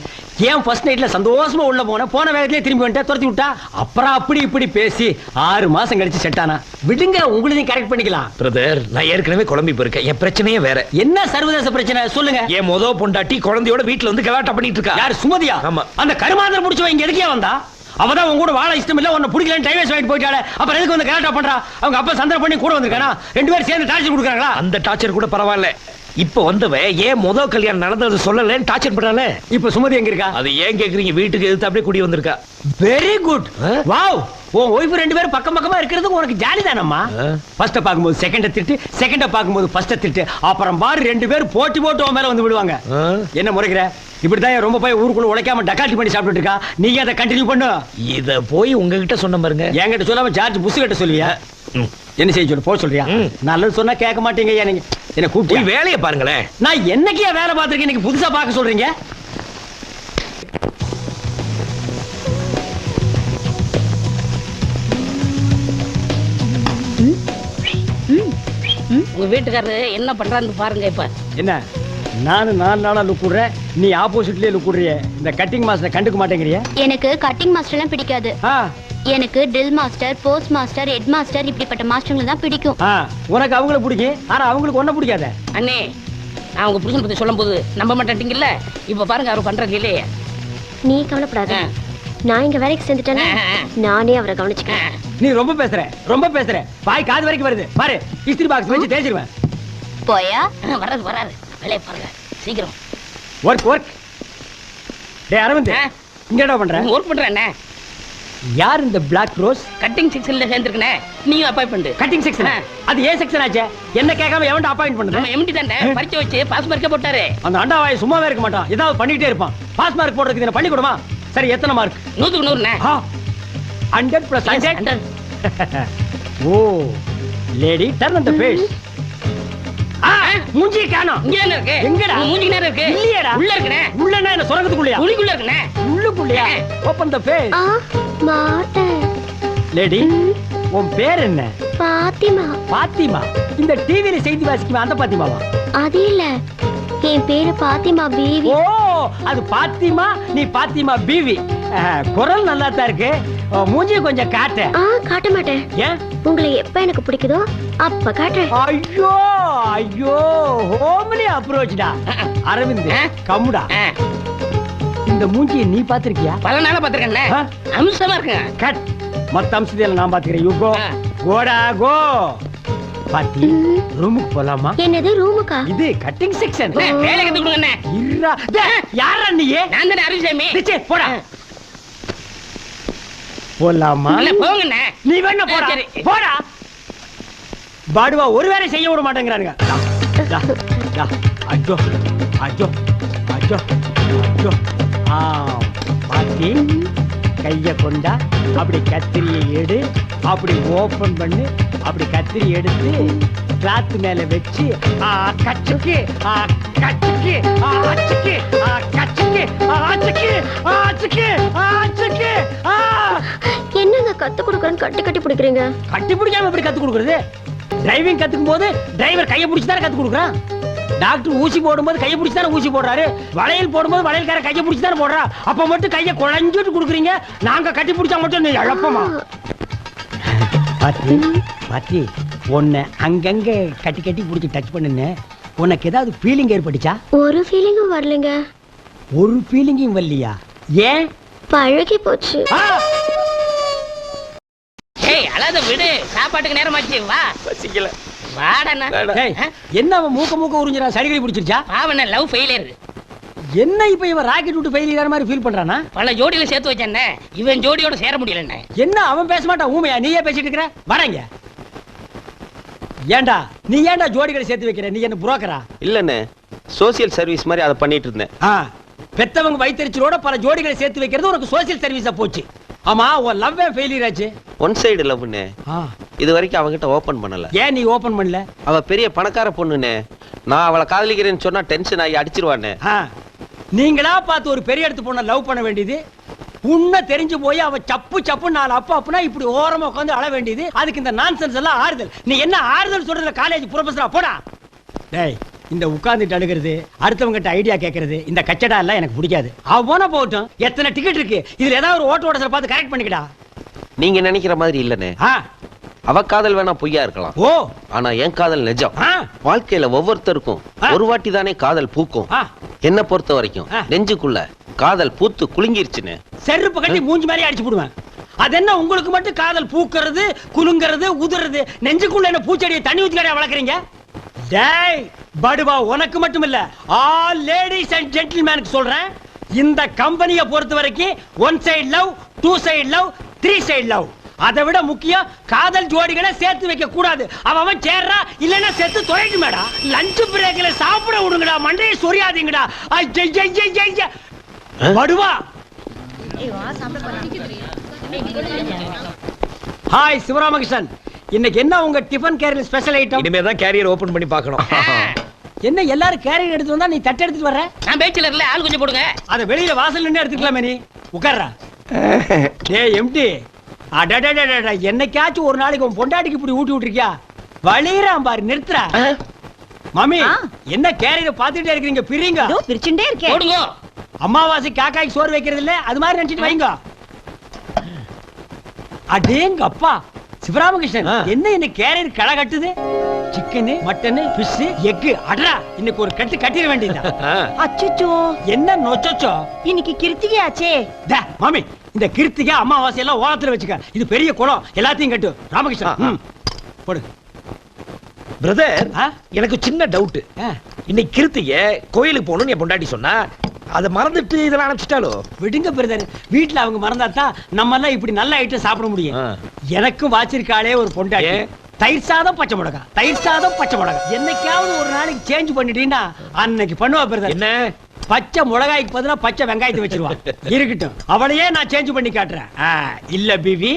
ஏன் ஃபர்ஸ்ட் நைட்ல சந்தோஷமா உள்ள போன வேகத்திலே திரும்பி வந்துட்டா, துரத்தி விட்டா, அப்புறம் அப்படி இப்படி பேசி 6 மாசம் கழிச்சு செட் ஆனா. விடுங்க, உங்களையும் கரெக்ட் பண்ணிக்கலாம். பிரதர் நான் ஏற்கனவே குழம்பி போயிருக்கேன். என் பிரச்சனையே வேற. என்ன சர்வதேச பிரச்சனை சொல்லுங்க. என் மொத பொண்டாட்டி குழந்தையோட வீட்டுல வந்து கலாட்டா பண்ணிட்டு இருக்கா. யார்? சுமதியா? ஆமா. அந்த கருமாந்திரம் முடிச்சவ இங்க எதுக்கே வந்தா? அவதான் உங்க கூட வாழ இஷ்டம் இல்ல, உன்னை பிடிக்கலன்னு டைவர்ஸ் வாங்கிட்டு போயிட்டாளே, அப்புறம் எதுக்கு வந்து கலாட்டா பண்றா? அவங்க அப்பா சந்தர்ப்பம் பண்ணி கூட வந்திருக்கானா? 2 பேரும் சேர்ந்து டார்ச்சர் கொடுக்குறாங்களா? அந்த டார்ச்சர் கூட பரவாயில்ல. இப்ப வந்தவ ஏன் முத கல்யாணம் நடந்தது சொல்லலன்னு டார்ச்சர் பண்றாளே. இப்ப சுமதி எங்க இருக்கா? அது ஏன் கேக்குறீங்க? வீட்டுக்கு எதிர்த்து அப்படியே குடி வந்திருக்கா. Very good. வாவ், உன் ஒய்ஃப் 2 பேரும் பக்கம் பக்கமா இருக்கிறது உனக்கு ஜாலி தானம்மா? ஃபர்ஸ்ட் பாக்கும்போது செகண்ட திட்டு, செகண்ட பாக்கும்போது ஃபர்ஸ்ட் திட்டு, அப்புறம் பாரு 2 பேரும் போட்டி போட்டு உன் மேல வந்து விடுவாங்க. என்ன முறைக்கிற? இப்படிதான் ரொம்ப போய் ஊருக்குள்ள உழைக்காம டக்காட்டி பண்ணி சாப்பிட்டு இருக்கா. நீங்க அதை கண்டினியூ பண்ணு. இத போய் உங்ககிட்ட சொன்ன பாருங்க. என்கிட்ட சொல்லாம ஜார்ஜ் புஷ் கிட்ட சொல்லுவியா? என்ன செய்ய சொல்லு? போக சொல்றியா? நல்லது சொன்னா கேட்க மாட்டீங்க. நீங்க என்ன கூப்பிட்டு வேலையை பாருங்களேன். நான் என்னைக்கே வேலை பார்த்திருக்கேன், இன்னைக்கு புதுசா பார்க்க சொல்றீங்க? உங்க வீட்டுக்காரரு என்ன பண்றான்னு பாருங்க. இப்ப என்ன நானு 4 நாளா லுக் விடுறேன், நீ ஆப்போசிட்லயே லுக் விடுறிய. இந்த கட்டிங் மாஸ்டர் கண்டுக்க மாட்டேங்கிறிய? எனக்கு கட்டிங் மாஸ்டர்லாம் பிடிக்காது. எனக்கு drill master, post master, head master இப்படிப்பட்ட மாஸ்டர்களை தான் பிடிக்கும். உனக்கு அவங்கள பிடிக்கும், ஆனா அவங்களுக்கு ஒன்ன பிடிக்காத. அண்ணே, நான் உங்க புருஷன் பத்தி சொல்லும் போது நம்ப மாட்டேங்கல்ல. இப்ப பாருங்க அவர் பண்றது இல்லையே. நீ கவலைப்படாத. நான் இங்க வேலைக்கு சேர்ந்துட்டேன்னா நானே அவரை கவனிச்சுக்கிறேன். நீ ரொம்ப பேசுற பாய் காது வரைக்கும் வருது பாரு. இஸ்திரி பாக்ஸ் வச்சு தேய்ச்சிருவேன். போயா வராது வேலையை பாருங்க சீக்கிரம். ஒர்க் டேய் அரவிந்த், இங்க என்ன பண்ற? ஒர்க் பண்றேன். யார் இந்த பிளாக் ரோஸ்? கட்டிங் செக்ஷன்ல சேர்ந்திருக்கனே, நீங்க அப்பாயின்மென்ட். Cutting section? அது ஏ செக்ஷன் ஆச்சே. என்ன கேட்காம எவன்ட அப்பாயின்ட் பண்ணது? நம்ம எம்டி தானே பரிச்சை வச்சு பாஸ் மார்க்கே போட்டாரு. அந்த அண்டாவாய் சும்மாவே இருக்க மாட்டான், ஏதாவது பண்ணிட்டே இருப்பான். பாஸ் மார்க் போடுறதுக்கு என்ன பண்ணி கொடுமா? சரி, எத்தனை மார்க்? 100க்கு 100ண்ணே. 100 + 100. Oh lady, turn on the face. மூஞ்சி காணோம். இங்க என்ன இருக்கு? எங்கடா? மூஞ்சி நேரா இருக்கு. இல்லையேடா. உள்ள இருக்குனே. உள்ளனா என்ன சொரங்கத்துக்குள்ளயா? உளிக்குள்ள இருக்குனே. உள்ளுக்குள்ளயா? Open the face. மாட்டேன். லேடி, உன் பேர் என்ன? பாத்திமா. பாத்திமா? இந்த டிவில செய்தி வாசிக்குமா அந்த பாத்திமாவா? அது இல்ல, என் பேரு பாத்திமா பீவி. ஓ, அது பாத்திமா, நீ பாத்திமா பீவி. குரல் நல்லா தான் இருக்கு. மூஞ்சி கொஞ்சம் காட்டு. காட்ட மாட்டேன். ஏன்? உங்களை எப்ப எனக்கு பிடிக்குதோ அப்ப காட்டுறேன். ஐயோ ஹோம்லி அப்ரோச்டா. அரவிந்த் கம்முடா. இந்த மூஞ்சியை நீ பாத்திருக்கியா? பல நாளா பாத்திருக்கேன்ல. அம்சமா இருக்கு. கட். மத்த அம்சத்தையெல்லாம் நான் பாத்துக்கிறேன். You go. கோடா கோ. பாத்தி, ரூமுக்கு போலாமா? என்னது ரூமுக்கா? இது கட்டிங் செக்ஷன். வேலை கத்து கொடுங்க. இருடா. டேய், யாரா நீ? நான் தானே அருள்சாமி. டேய், போடா. போலாமா? இல்ல போங்கண்ணே. நீ வேணா போடா. போடா. பாடுவா ஒரு வேலை செய்ய விட மாட்டேங்கறானுங்க. அஜோ அஜோ அஜோ அஜோ. பாத்தி, கைய கொண்டா, அப்படி கத்திரியை எடு, அப்படி ஓபன் பண்ணு, அப்படி கத்திரி எடுத்து கிளாத் மேல வச்சு கச்சுக்கு கச்சுக்கு அச்சுக்கு கச்சுக்கு அச்சுக்கு அச்சுக்கு அச்சுக்கு. என்னங்க கத்து கொடுக்கறேன்னு கட்டி கட்டி பிடிக்கிறீங்க? கட்டி பிடிக்காம எப்படி கத்து கொடுக்கறது? டிரைவிங் கத்துக்கும் போது டிரைவர் கையை பிடிச்சி தானே கத்து கொடுக்குறான். டாக்டர் ஊசி போடும்போது கையை பிடிச்சி தானே ஊசி போடுறாரு. வளையல் போடும்போது வளையல்கார கையை பிடிச்சி தானே போடுறா. அப்ப மட்டும் கையை குழஞ்சிட்டு கொடுக்குறீங்க. நாங்க கட்டி பிடிச்சா மட்டும் நீ இழப்பமா? பாத்தி பாத்தி, உன்னை அங்கங்க கட்டி கட்டி பிடிச்சி டச் பண்ணுன்னு உனக்கு ஏதாவது ஃபீலிங் ஏற்பட்டுச்சா? ஒரு ஃபீலிங்கும் வரலங்க. ஒரு ஃபீலிங்கும் வரலையா? ஏன்? பழகி போச்சு. ஏய் அழாத விடு, சாப்பாட்டுக்கு நேரமாச்சு. வா. பசிக்கல. வாடண்ணா. டேய், என்ன அவன் மூக்க உறிஞ்சிரான்? சடிகடி பிடிச்சிருச்சா? பாவண்ணே, லவ் ஃபெயிலியர். என்ன இப்ப இவன் ராக்கெட் விட்டு ஃபெயிலியர் மாதிரி ஃபீல் பண்றானா? பல ஜோடியில சேர்த்து வச்சேன்னே, இவன் ஜோடியோட சேர முடியலண்ணே. என்ன அவன் பேச மாட்டான்? ஊமையா? நீயே பேசிட்டு இருக்கிற? வரங்க. ஏண்டா நீ ஏண்டா ஜோடிகளை சேர்த்து வைக்கிற? நீ என்ன புரோக்கரா? இல்லண்ணே, சோசியல் சர்வீஸ் மாதிரி அதை பண்ணிட்டு இருந்தேன். பெத்தவங்க வயிற்றுச்சலோட பல ஜோடிகளை சேர்த்து வைக்கிறது உனக்கு சோசியல் சர்வீஸா போச்சு. ஆமா, உன் லவ் ஃபெயிலியர் ஆச்சு. One side லவ்னே. இது வரைக்கும் அவகிட்ட ஓபன் பண்ணல. ஏன் நீ ஓபன் பண்ணல? அவ பெரிய பணக்கார பொண்ணுனே. நான் அவளை காதலிக்கிறேன்னு சொன்னா டென்ஷன் ஆகி அடிச்சிருவானே. நீங்களா பார்த்து ஒரு பெரிய இடத்து பொண்ணை லவ் பண்ண வேண்டியது. உன்னை தெரிஞ்சு போய் அவ சப்பு சப்பு நாலு அப்பா இப்படி ஓரமா உட்காந்து அழ வேண்டியது. அதுக்கு இந்த நான்சென்ஸ் எல்லாம் ஆறுதல். நீ என்ன ஆறுதல் சொல்றதுல காலேஜ் ப்ரொஃபஸரா? போடா. டேய், இந்த உட்கார்ந்துட்டு அழுகிறது, அடுத்தவங்கிட்ட ஐடியா கேட்கறது, இந்த கச்சடா எல்லாம் எனக்கு பிடிக்காது. அவன போட்டும். எத்தனை டிக்கெட் இருக்கு, இதுல ஏதாவது ஒரு ஓட்ட ஓட பார்த்து கரெக்ட் பண்ணிக்கடா. நீங்க நினைக்கிற மாதிரி இல்லனே. அவ காதல் வேணா பொய்யா இருக்கலாம். ஓ, ஆனா என் காதல் நிஜம். வாழ்க்கையில ஒவ்வொருத்தருக்கும் ஒரு வாட்டி தானே காதல் பூக்கும். என்ன பொறுத்த வரைக்கும் நெஞ்சுக்குள்ள காதல் பூத்து குலுங்கிருச்சுன்னு செருப்பு கட்டி மூஞ்சி மாதிரி அடிச்சு போடுவேன். அது என்ன உங்களுக்கு மட்டும் காதல் பூக்கிறது, குலுங்கிறது, உதுறது? நெஞ்சுக்குள்ள என்ன பூச்செடியை தண்ணி ஊத்தி கடையா வளர்க்குறீங்க? டேய் படுவா, உனக்கு மட்டும் இல்ல, ஆல் லேடிஸ் அண்ட் ஜென்டில்மேனுக்கு சொல்றேன். இந்த கம்பெனியை பொறுத்த வரைக்கும் one side love, two side love, three side love. அதை விட முக்கியம் காதல் ஜோடிகளை சேர்த்து வைக்க கூடாது. அவன் சேர்றா இல்லன்னா செத்து தொலைட்டு மேடா. லஞ்ச் பிரேக்ல சாப்பிட விடுங்கடா, மண்டையை சொரியாதீங்கடா. படுவா. ஹாய் சிவராமகிருஷ்ணன், இன்னைக்கு என்ன உங்க டிஃபன் கேரியர் ஸ்பெஷல் ஐட்டம்? இனிமே தான் கேரியர் ஓபன் பண்ணி பார்க்கணும். என்ன எல்லாரும் கேரியர் எடுத்து வந்தா நீ தட்டு எடுத்துட்டு வர்ற? நான் பேச்சுலர்ல ஆள் கொஞ்சம் போடுங்க. அத வெளியில வாசல்ல நின்னு எடுத்துக்கலாமே. நீ உட்கார்றா. டேய் எம்டி, அடடடடட, என்னைக்காச்சும் ஒரு நாளைக்கு உன் பொண்டாட்டிக்கு இப்படி ஊட்டி விட்டுருக்கியா? வலிறான் பாரு, நிறுத்துறா. மாமி, என்ன கேரியர் பாத்துட்டே இருக்கீங்க? பிரிங்க. பிரிச்சுட்டே இருக்கேன். போடுங்க. அம்மாவாசை காக்காய்க்கு சோறு வைக்கிறது இல்ல, அது மாதிரி நினைச்சிட்டு வைங்க. அடேங்க அப்பா சிவராமகிருஷ்ணன், என்ன என்ன கேரியர் களை கட்டுது? Chicken, mutton, fish, egg. அடரா, இன்னைக்கு ஒரு கட்டு கட்டிட வேண்டியதா? அச்சச்சோ, என்ன நொச்சச்சோ? இன்னைக்கு கிருத்திகை ஆச்சே. மாமி, இந்த கிருத்திகை அமாவாசை எல்லாம் ஓரத்துல வச்சுக்க. இது பெரிய குளம், எல்லாத்தையும் கட்டு. ராமகிருஷ்ணன் போடு. பிரதர், எனக்கு சின்ன டவுட். இன்னைக்கு கிருத்திகை கோயிலுக்கு போகணும்னு என் பொண்டாட்டி சொன்னா, அதை மறந்துட்டு இதெல்லாம் அனுப்பிச்சிட்டாலோ? விடுங்க பிரதர், வீட்டுல அவங்க மறந்தாதான் நம்ம எல்லாம் இப்படி நல்ல ஐட்டம் சாப்பிட முடியும். எனக்கும் வாச்சிருக்காளே ஒரு பொண்டாட்டி. தயிர் சாதம் பச்சை மிளகா, தயிர் சாதம் பச்சை மிளகா. என்னைக்காவது ஒரு நாளைக்கு சேஞ்ச் பண்ணிட்டீங்கன்னா அன்னைக்கு பண்ணுவா பிரதர். என்ன? பச்சை மிளகாய்க்கு பதிலா பச்சை வெங்காயத்தை வச்சிருவா. இருக்கட்டும், அவளையே நான் சேஞ்ச் பண்ணி காட்டுறேன். இல்ல பிவி,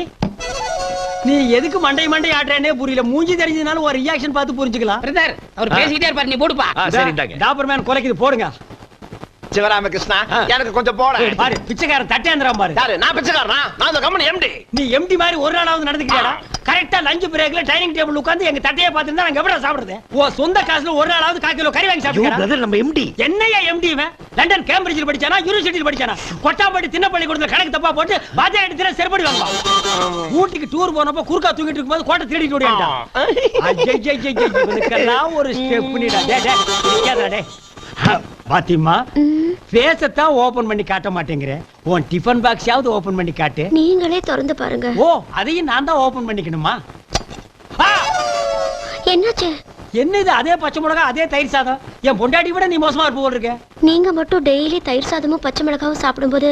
நீ எதுக்கு மண்டை ஆட்டுறேனே புரியல. மூஞ்சி தெரிஞ்சதுனால ஒரு ரியாக்ஷன் பார்த்து புரிஞ்சுக்கலாம். பிரதர், அவர் பேசிட்டே இருப்பாரு, நீ போடுப்பா. சரிண்டாங்க. டாபர்மேன் கொலைக்குது, போடுங்க. சிவராமகிருஷ்ணா, எனக்கு கொஞ்சம் போட. பாரு, பிச்சைக்காரன் தட்டேந்திரம் பாரு. யாரு? நான் பிச்சைக்காரனா? நான் அந்த கம்பெனி எம்டி. நீ எம்டி மாதிரி ஒரு நாளாவது நடந்துக்கிறியாடா? கரெக்டா லஞ்ச் பிரேக்ல டைனிங் டேபிள் உட்கார்ந்து எங்க தட்டையை பார்த்துருந்தா நாங்க எப்படி சாப்பிடுறது? ஓ சொந்த காசுல ஒரு நாளாவது 1/4 கிலோ கறி வாங்கி சாப்பிடுறா? பிரதர், நம்ம எம்டி. என்னையா எம்டி? இவன் லண்டன் கேம்பிரிட்ஜில் படிச்சானா, யூனிவர்சிட்டியில் படிச்சானா? கொட்டாப்பட்டி தின்னப்பள்ளி கொடுத்த கணக்கு தப்பா போட்டு பாஜா எடுத்து செருப்படி வாங்குவா. ஊட்டிக்கு டூர் போனப்ப குறுக்கா தூங்கிட்டு இருக்கும்போது கோட்டை திருடிட்டு ஓடியாண்டான். இவனுக்கெல்லாம் ஒரு ஸ்டெப் பண்ணிடா. டே பாத்திமா, பேசத்தான் ஓபன் பண்ணி காட்ட மாட்டேங்கிறேன். உன் டிஃபன் பாக்ஸாவது ஓபன் பண்ணி காட்டு. நீங்களே திறந்து பாருங்க. ஓ, அதையும் நான் தான் ஓபன் பண்ணிக்கணுமா? என்னாச்சு? என்ன இது? அதே பச்சை மிளகா, அதே தயிர் சாதம். என் பொண்டாட்டி விட நீ மோசமா இருப்ப போல இருக்க. நீங்க மட்டும் டெய்லி தயிர் சாதமும் பச்சை மிளகாவும் சாப்பிடும்போது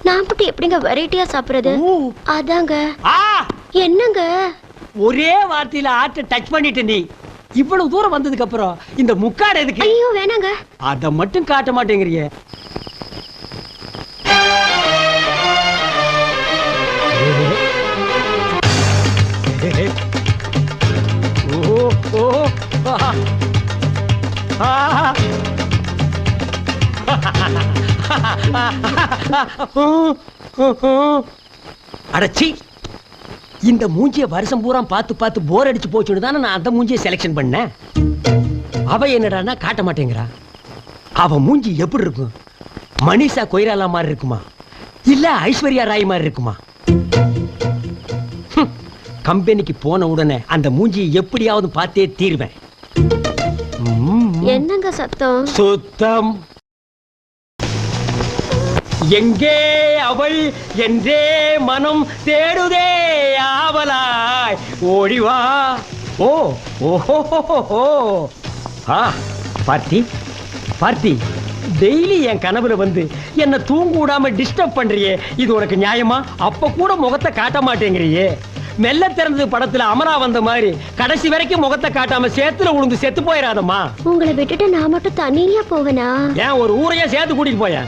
நான் மட்டும் எப்படிங்க வெரைட்டியா சாப்பிடுறது? அதாங்க. என்னங்க ஒரே வார்த்தையில ஆட்ட டச் பண்ணிட்டு நீ இவ்வளவு தூரம் வந்ததுக்கு அப்புறம் இந்த முக்காடு எதுக்கு? ஐயோ வேணாங்க. அத மட்டும் காட்ட மாட்டேங்கறியே. அடச்சி, இந்த மூஞ்சிய வருஷம் பூரா பார்த்து பார்த்து போர் அடிச்சு போச்சுன்னு தானே நான் அந்த மூஞ்சியை செலக்ஷன் பண்ணேன். அவ என்னடான்னா காட்ட மாட்டேங்கிறா. அவ மூஞ்சி எப்படி இருக்கும்? மனிஷா கொய்ராலா மாதிரி இருக்குமா, இல்ல ஐஸ்வர்யா ராய் மாதிரி இருக்குமா? கம்பெனிக்கு போன உடனே அந்த மூஞ்சியை எப்படியாவது பார்த்தே தீர்வேன். என்னங்க சத்தம்? சுத்தம். எங்கே அவள் என்றே மனம் தேடுதே ஆவலாய், ஓடிவா. ஓ ஓஹோ. பார்த்தி பார்த்தி, டெய்லி என் கனவுல வந்து என்ன தூங்க விடாம டிஸ்டர்ப் பண்றியே, இது உனக்கு நியாயமா? அப்ப கூட முகத்தை காட்ட மாட்டேங்கிறியே. மெல்ல திறந்தது படத்துல அமரா வந்த மாதிரி கடைசி வரைக்கும் முகத்தை காட்டாம சேத்துல உளுந்து செத்து போயிடாதம்மா. உங்களை விட்டுட்டு நான் மட்டும் தனியா போவேனா? ஏன் ஒரு ஊரையே சேர்த்து கூட்டிட்டு போய?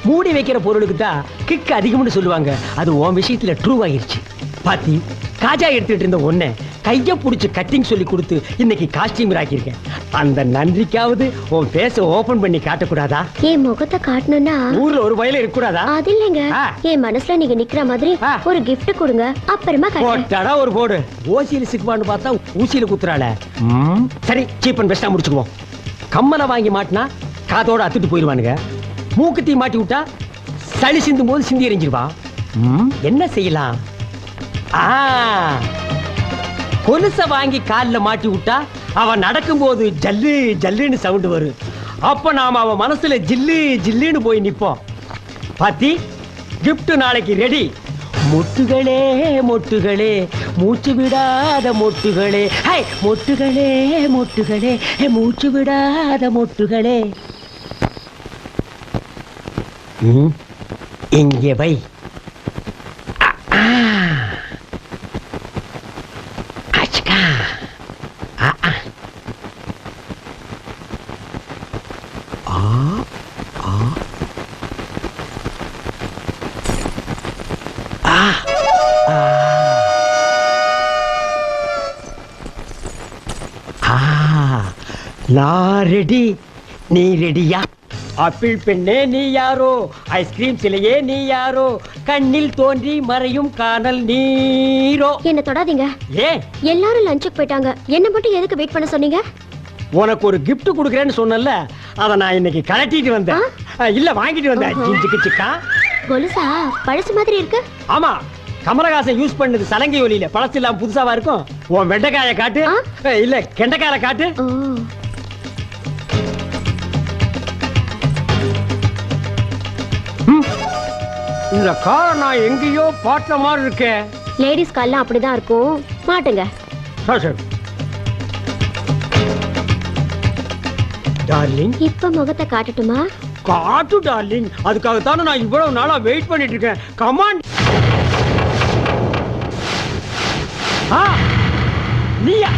மூடி வைக்கிற பொருளுக்கு தான் கிக் அதிகம்னு சொல்லுவாங்க. அது உன் விஷயத்துல ட்ரூ ஆகிருச்சு. பாத்தி, காஜா எடுத்துட்டு இருந்த ஒன்ன கைய புடிச்சு கட்டிங் சொல்லி கொடுத்து இன்னைக்கு காஸ்டியூம் ஆக்கியிருக்கேன். அந்த நன்றிக்காவது உன் பேச ஓபன் பண்ணி காட்டக்கூடாதா? என் முகத்தை காட்டணும்னா ஊர்ல ஒரு வயல இருக்க கூடாதா? அது இல்லைங்க, என் மனசுல நீங்க நிக்கிற மாதிரி ஒரு gift கொடுங்க, அப்புறமா போட்டாடா ஒரு போடு. ஓசியில சிக்குவான்னு பார்த்தா ஊசியில குத்துறாள. சரி, சீப் அண்ட் பெஸ்டா முடிச்சுக்குவோம். கம்மலை வாங்கி மாட்டினா காதோட அத்துட்டு போயிருவானுங்க. மூக்குத்தி மாட்டி விட்டா சளி சிந்தும் போது சிந்தி எறிஞ்சிருவா. என்ன செய்யலாம்? கொலுசை வாங்கி காலில் மாட்டி விட்டா அவன் நடக்கும் போது ஜல்லு ஜல்லுன்னு சவுண்ட் வரும். அப்ப நாம அவன் மனசுல ஜில்லு ஜில்லுன்னு போய் நிப்போம். பாத்தி, கிஃப்ட் நாளைக்கு ரெடி. மொட்டுகளே மொட்டுகளே, மூச்சு விடாத மொட்டுகளே, ஹை மொட்டுகளே மொட்டுகளே, மூச்சு விடாத மொட்டுகளே. இங்கே வை. நான் ரெடி, நீ ரெடியா? ஆப்பிள் பெண்ணே நீ யாரோ, ஐஸ்கிரீம் சிலையே நீ யாரோ, கண்ணில் தோன்றி மறையும் காணல் நீரோ. என்ன தொடாதீங்க. ஏன்? எல்லாரும் லஞ்சுக்கு போயிட்டாங்க, என்ன மட்டும் எதுக்கு வெயிட் பண்ண சொன்னீங்க? உனக்கு ஒரு gift கொடுக்கறேன்னு சொன்னல, அத நான் இன்னைக்கு கலட்டிட்டு வந்தேன். இல்ல வாங்கிட்டு வந்தேன். ஜிஞ்சிக்கு சிக்கா. கொலுசா பழசு மாதிரி இருக்கு. ஆமா, கமலஹாசன் யூஸ் பண்ணது சலங்கை ஒலியில. பழசு இல்லாம புதுசாவா இருக்கும். உன் வெண்டைக்காய காட்டு, இல்ல கெண்டைக்காய காட்டு. இந்த காரை நான் எங்கேயோ பார்த்த மாதிரி இருக்கேன். லேடிஸ் கால்லாம் அப்படிதான் இருக்கும், மாட்டுங்க. சரி டார்லிங், இப்ப முகத்தை காட்டட்டுமா? காட்டு டார்லிங், அதுக்காகத்தானே நான் இவ்வளவு நாளா வெயிட் பண்ணிட்டு இருக்கேன். கமான். நீயா?